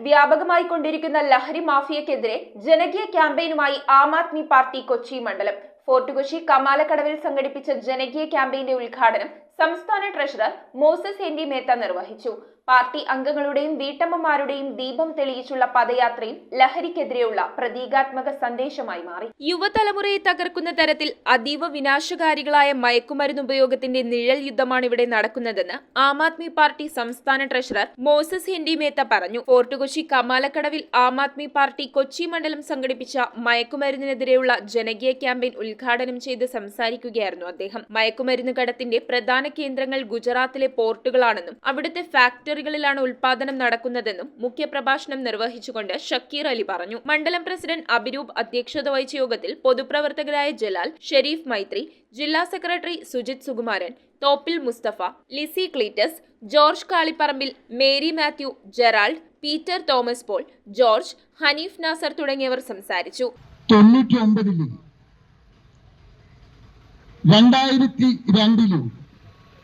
വ്യാപകമായി കൊണ്ടിരിക്കുന്ന ലഹരി മാഫിയക്കെതിരെ ജനകീയ ക്യാമ്പയിനുമായി ആം ആദ്മി പാർട്ടി കൊച്ചി മണ്ഡലം ഫോർട്ട് കൊച്ചി കമാലക്കടവിൽ സംഘടിപ്പിച്ച ജനകീയ ക്യാമ്പയിന്റെ ഉദ്ഘാടനം സംസ്ഥാന treasurer Moses N D Mehta നിർവഹിച്ചു. പാർട്ടി അംഗങ്ങളുടെയും വീട്ടമ്മമാരുടെയും ദീപം തെളിയിച്ചുള്ള പദയാത്രയും ലഹരിക്കെതിരെയുള്ള പ്രതീകാത്മക സന്ദേശമായി മാറി. യുവതലമുറയെ തകർക്കുന്ന തരത്തിൽ അതീവ വിനാശകാരികളായ മയക്കുമരുന്ന് ഉപയോഗത്തിന്റെ നിഴൽ യുദ്ധമാണ് ഇവിടെ നടക്കുന്നതെന്ന് ആം ആദ്മി പാർട്ടി സംസ്ഥാന treasurer Moses N D Mehta പറഞ്ഞു. ഫോർട്ട് കൊച്ചി കമാലക്കടവിൽ ആം ആദ്മി പാർട്ടി കൊച്ചി മണ്ഡലം സംഘടിപ്പിച്ച മയക്കുമരുന്നിനെതിരെയുള്ള ജനകീയ ക്യാമ്പയിൻ ഉദ്ഘാടനം ചെയ്ത് സംസാരിക്കുകയായിരുന്നു അദ്ദേഹം. മയക്കുമരുന്ന് കടത്തിന്റെ പ്രധാന കേന്ദ്രങ്ങൾ ഗുജറാത്തിലെ പോർട്ടുകളാണെന്നും അവിടുത്തെ ഫാക്ടറികളിലാണ് ഉൽപാദനം നടക്കുന്നതെന്നും മുഖ്യപ്രഭാഷണം നിർവഹിച്ചുകൊണ്ട് ഷക്കീർ അലി പറഞ്ഞു. മണ്ഡലം പ്രസിഡന്റ് അഭിരൂപ് അധ്യക്ഷത വഹിച്ച യോഗത്തിൽ പൊതുപ്രവർത്തകരായ ജലാൽ, ഷെരീഫ് മൈത്രി, ജില്ലാ secretary Sujith Sukumaran, Thoppil Musthafa, Lissy Cleetus, George Kalipparambil, Mary Mathew, Gerald, Peter Thomas Paul, George, Haneef Nasar തുടങ്ങിയവർ സംസാരിച്ചു. 2002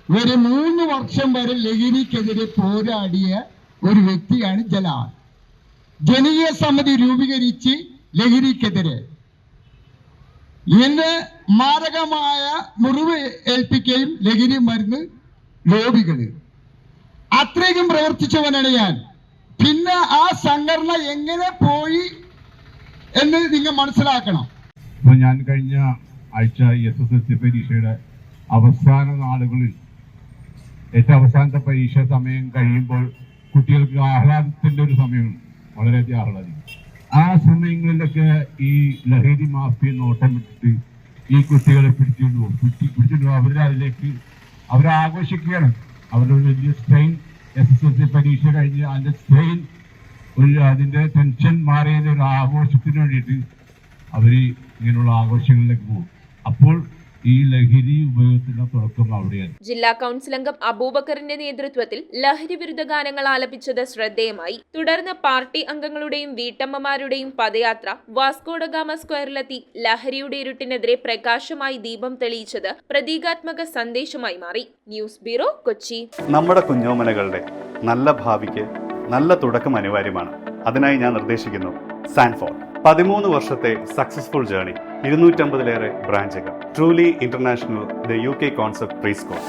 ഒരു 3 വർഷം വരെ ലഹരിക്കെതിരെ പോരാടിയ ഒരു വ്യക്തിയാണ് ജലാൽ. ജനകീയ സമിതി രൂപീകരിച്ച് ലഹരിക്കെതിരെ ഇന്ന് മാരകമായ മുറിവ് ഏൽപ്പിക്കുകയും ലഹരി മരുന്ന് ലോബികള് അത്രയും പ്രവർത്തിച്ചവനാണ് ഞാൻ. പിന്നെ ആ സംഘടന എങ്ങനെ പോയി എന്ന് നിങ്ങൾ മനസ്സിലാക്കണം. ഞാൻ കഴിഞ്ഞ ആഴ്ച SSLC പരീക്ഷയുടെ അവസാന നാളുകളിൽ ഏറ്റവും അവസാനത്തെ പരീക്ഷ സമയം കഴിയുമ്പോൾ കുട്ടികൾക്ക് ആഹ്ലാദത്തിന്റെ ഒരു സമയമുണ്ട്, വളരെയധികം ആഹ്ലാദിക്കും. ആ സമയങ്ങളിലൊക്കെ ഈ ലഹരി മാഫിയ നോട്ടം വിട്ടിട്ട് ഈ കുട്ടികളെ പിടിച്ചിട്ട് അവരതിലേക്ക് അവരാഘോഷിക്കുകയാണ്. അവരുടെ വലിയ സ്ട്രെയിൻ SSLC പരീക്ഷ കഴിഞ്ഞ് അതിന്റെ സ്ട്രെയിൻ അതിന്റെ ടെൻഷൻ മാറിയതിന്റെ ഒരു ആഘോഷത്തിന് വേണ്ടിയിട്ട് അവര് ഇങ്ങനെയുള്ള ആഘോഷങ്ങളിലേക്ക് പോകും. അപ്പോൾ ഈ ലഹരി ഉപയോഗത്തിന്റെ തുടക്കം അവിടെയാണ്. ജില്ലാ കൗൺസിൽ അംഗം അബൂബക്കറിന്റെ നേതൃത്വത്തിൽ ലഹരി വിരുദ്ധ ഗാനങ്ങൾ ആലപിച്ചത് ശ്രദ്ധേയമായി. തുടർന്ന് പാർട്ടി അംഗങ്ങളുടെയും വീട്ടമ്മമാരുടെയും പദയാത്ര വാസ്കോഡഗാമ സ്ക്വയറിലെത്തി ലഹരിയുടെ ഇരുട്ടിനെതിരെ പ്രകാശമായി ദീപം തെളിയിച്ചത് പ്രതീകാത്മക സന്ദേശമായി മാറി. News bureau, Kochi. നമ്മുടെ കുഞ്ഞോമനകളുടെ നല്ല ഭാവിക്ക് നല്ല തുടക്കം അനിവാര്യമാണ്. അതിനായി ഞാൻ നിർദ്ദേശിക്കുന്നു സാൻഫോർഡ്. 13 വർഷത്തെ സക്സസ്ഫുൾ ജേർണി, 250-ലേറെ ബ്രാഞ്ചുകൾ, truly international, the UK concept pre school.